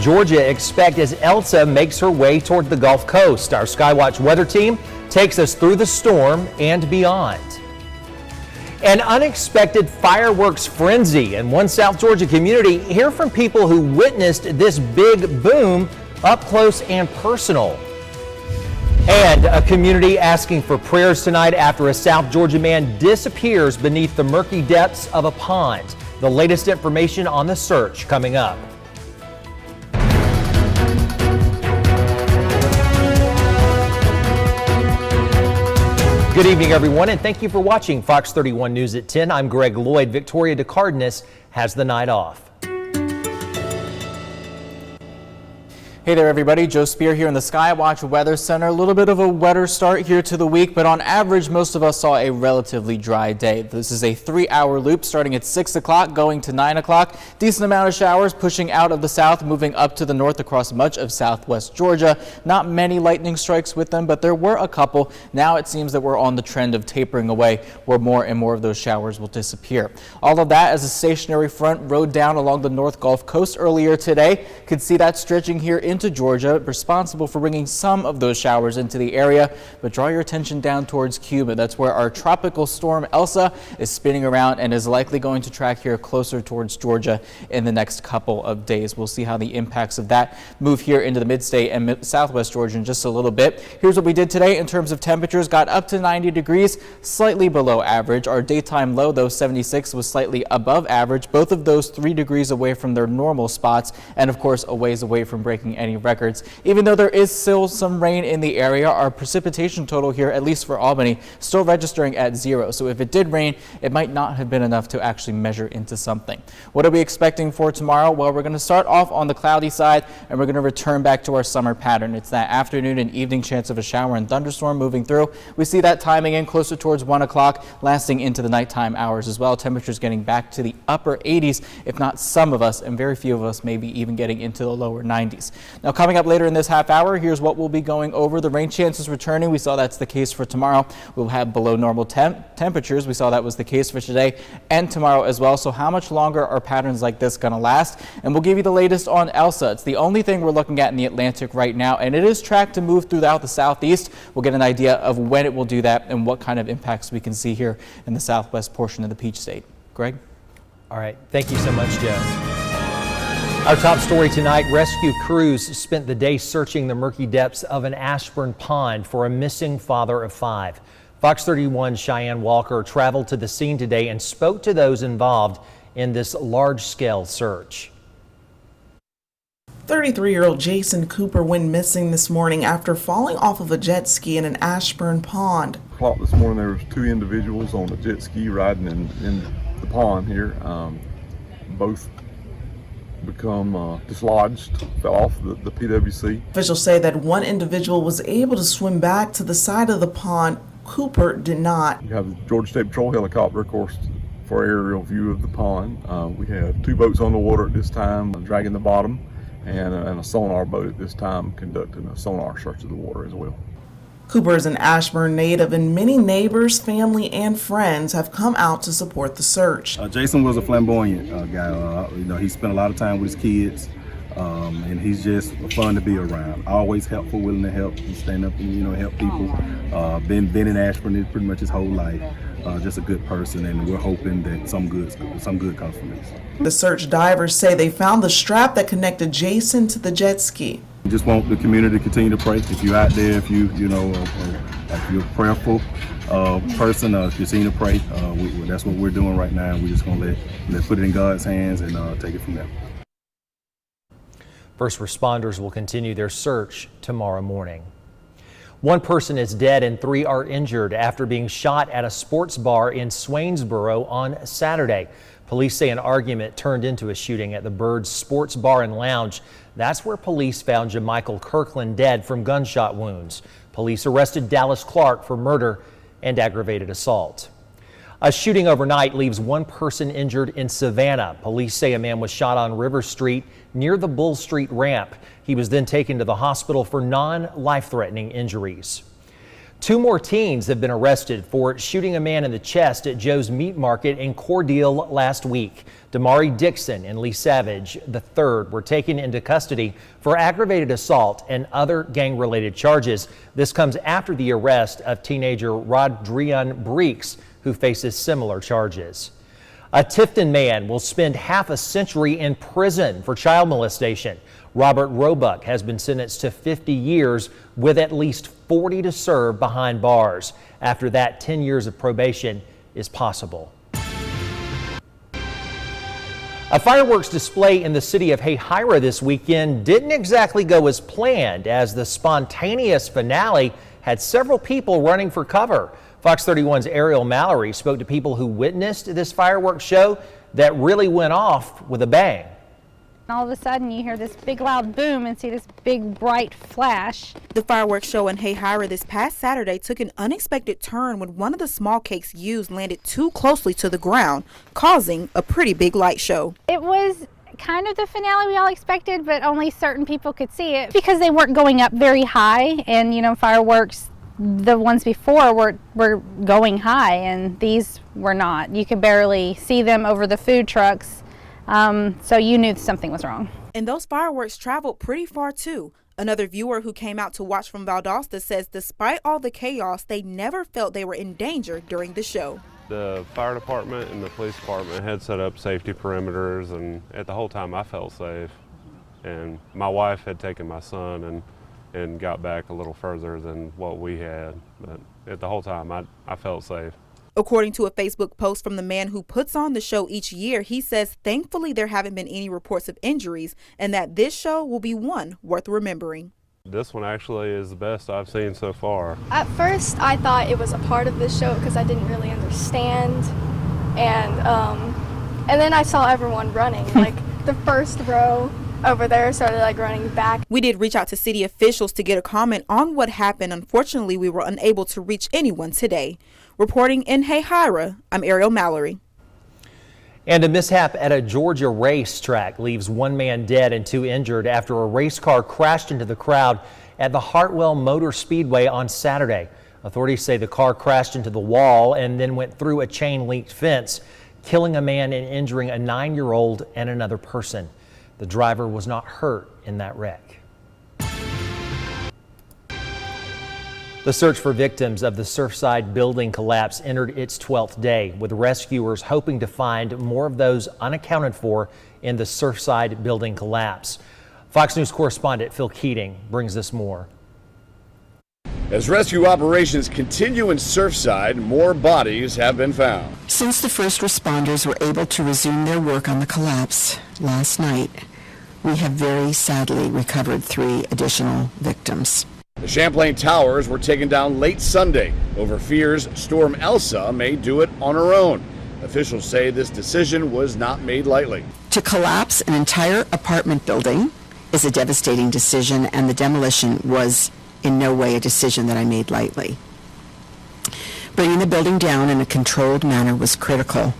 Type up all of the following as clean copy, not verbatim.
Georgia expect as Elsa makes her way toward the Gulf Coast. Our Skywatch weather team takes us through the storm and beyond. An unexpected fireworks frenzy in one South Georgia community. Hear from people who witnessed this big boom up close and personal. And a community asking for prayers tonight after a South Georgia man disappears beneath the murky depths of a pond. The latest information on the search coming up. Good evening, everyone, and thank you for watching Fox 31 News at 10. I'm Greg Loyd. Victoria DeCardenas has the night off. Hey there, everybody. Joe Spear here in the Skywatch Weather Center. A little bit of a wetter start here to the week, but on average, most of us saw a relatively dry day. This is a 3-hour loop starting at 6 o'clock, going to 9 o'clock. Decent amount of showers pushing out of the south, moving up to the north across much of southwest Georgia. Not many lightning strikes with them, but there were a couple. Now it seems that we're on the trend of tapering away, where more and more of those showers will disappear. All of that as a stationary front rode down along the North Gulf Coast earlier today. Could see that stretching here into Georgia, responsible for bringing some of those showers into the area. But draw your attention down towards Cuba. That's where our tropical storm Elsa is spinning around and is likely going to track here closer towards Georgia in the next couple of days. We'll see how the impacts of that move here into the mid-state and southwest Georgia in just a little bit. Here's what we did today in terms of temperatures. Got up to 90 degrees, slightly below average. Our daytime low, though, 76, was slightly above average. Both of those 3 degrees away from their normal spots, and of course a ways away from breaking any records. Even though there is still some rain in the area, our precipitation total here, at least for Albany, still registering at 0. So if it did rain, it might not have been enough to actually measure into something. What are we expecting for tomorrow? Well, we're going to start off on the cloudy side, and we're going to return back to our summer pattern. It's that afternoon and evening chance of a shower and thunderstorm moving through. We see that timing in closer towards 1 o'clock, lasting into the nighttime hours as well. Temperatures getting back to the upper 80s, if not some of us, and very few of us maybe even getting into the lower 90s. Now, coming up later in this half hour, here's what we'll be going over. The rain chances returning. We saw that's the case for tomorrow. We'll have below normal temperatures. We saw that was the case for today and tomorrow as well. So how much longer are patterns like this going to last? And we'll give you the latest on Elsa. It's the only thing we're looking at in the Atlantic right now, and it is tracked to move throughout the southeast. We'll get an idea of when it will do that and what kind of impacts we can see here in the southwest portion of the Peach State. Greg? All right. Thank you so much, Joe. Our top story tonight, rescue crews spent the day searching the murky depths of an Ashburn pond for a missing father of 5. Fox 31's Cheyenne Walker traveled to the scene today and spoke to those involved in this large-scale search. 33-year-old Jason Cooper went missing this morning after falling off of a jet ski in an Ashburn pond. O'clock this morning, there was 2 individuals on a jet ski riding in the pond here. Both become dislodged, fell off the PWC. Officials say that one individual was able to swim back to the side of the pond. Cooper did not. You have the Georgia State Patrol helicopter, of course, for aerial view of the pond. We had 2 boats on the water at this time, dragging the bottom, and a sonar boat at this time conducting a sonar search of the water as well. Cooper is an Ashburn native, and many neighbors, family, and friends have come out to support the search. Jason was a flamboyant guy. He spent a lot of time with his kids, and he's just fun to be around. Always helpful, willing to help, and stand up and help people. Been in Ashburn pretty much his whole life. Just a good person, and we're hoping that some good comes from this. The search divers say they found the strap that connected Jason to the jet ski. We just want the community to continue to pray. If you're out there, if you're a prayerful person, continue to pray. That's what we're doing right now. We're just gonna let put it in God's hands and take it from there. First responders will continue their search tomorrow morning. 1 person is dead and 3 are injured after being shot at a sports bar in Swainsboro on Saturday. Police say an argument turned into a shooting at the Birds Sports Bar and Lounge. That's where police found Jamichael Kirkland dead from gunshot wounds. Police arrested Dallas Clark for murder and aggravated assault. A shooting overnight leaves 1 person injured in Savannah. Police say a man was shot on River Street near the Bull Street ramp. He was then taken to the hospital for non-life-threatening injuries. 2 more teens have been arrested for shooting a man in the chest at Joe's Meat Market in Cordele last week. Damari Dixon and Lee Savage III were taken into custody for aggravated assault and other gang-related charges. This comes after the arrest of teenager Rodrian Breeks, who faces similar charges. A Tifton man will spend half a century in prison for child molestation. Robert Roebuck has been sentenced to 50 years with at least 40 to serve behind bars. After that, 10 years of probation is possible. A fireworks display in the city of Hayhira this weekend didn't exactly go as planned, as the spontaneous finale had several people running for cover. Fox 31's Ariel Mallory spoke to people who witnessed this fireworks show that really went off with a bang. All of a sudden you hear this big loud boom and see this big bright flash. The fireworks show in Hayhira this past Saturday took an unexpected turn when one of the small cakes used landed too closely to the ground, causing a pretty big light show. It was kind of the finale we all expected, but only certain people could see it because they weren't going up very high, and fireworks, the ones before were going high and these were not. You could barely see them over the food trucks. So you knew something was wrong. And those fireworks traveled pretty far too. Another viewer who came out to watch from Valdosta says despite all the chaos, they never felt they were in danger during the show. The fire department and the police department had set up safety perimeters, and at the whole time I felt safe. And my wife had taken my son and got back a little further than what we had. But at the whole time I felt safe. According to a Facebook post from the man who puts on the show each year, he says thankfully there haven't been any reports of injuries and that this show will be one worth remembering. This one actually is the best I've seen so far. At first I thought it was a part of the show because I didn't really understand, and then I saw everyone running, like the first row over there started running back. We did reach out to city officials to get a comment on what happened. Unfortunately, we were unable to reach anyone today. Reporting in Hayhira, I'm Ariel Mallory. And a mishap at a Georgia racetrack leaves 1 man dead and 2 injured after a race car crashed into the crowd at the Hartwell Motor Speedway on Saturday. Authorities say the car crashed into the wall and then went through a chain-linked fence, killing a man and injuring a 9-year-old and another person. The driver was not hurt in that wreck. The search for victims of the Surfside building collapse entered its 12th day, with rescuers hoping to find more of those unaccounted for in the Surfside building collapse. Fox News correspondent Phil Keating brings us more. As rescue operations continue in Surfside, more bodies have been found. Since the first responders were able to resume their work on the collapse last night, we have very sadly recovered 3 additional victims. The Champlain Towers were taken down late Sunday over fears Storm Elsa may do it on her own. Officials say this decision was not made lightly. To collapse an entire apartment building is a devastating decision, and the demolition was in no way a decision that I made lightly. Bringing the building down in a controlled manner was critical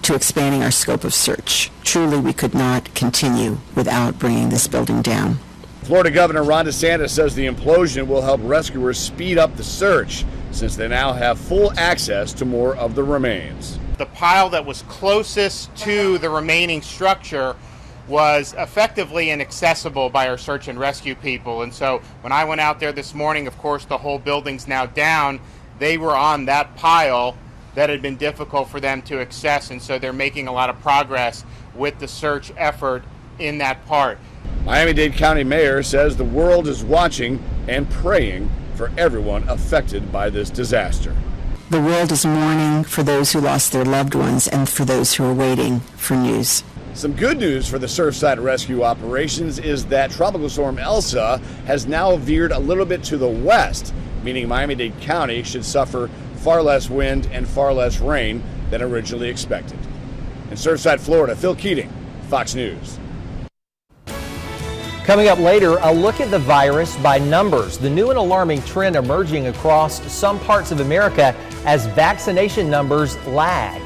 to expanding our scope of search. Truly, we could not continue without bringing this building down. Florida Governor Ron DeSantis says the implosion will help rescuers speed up the search since they now have full access to more of the remains. The pile that was closest to the remaining structure was effectively inaccessible by our search and rescue people. And so when I went out there this morning, of course, the whole building's now down. They were on that pile that had been difficult for them to access, and so they're making a lot of progress with the search effort in that part. Miami-Dade County Mayor says the world is watching and praying for everyone affected by this disaster. The world is mourning for those who lost their loved ones and for those who are waiting for news. Some good news for the Surfside rescue operations is that Tropical Storm Elsa has now veered a little bit to the west, meaning Miami-Dade County should suffer far less wind and far less rain than originally expected. In Surfside, Florida, Phil Keating, Fox News. Coming up later, a look at the virus by numbers. The new and alarming trend emerging across some parts of America as vaccination numbers lag.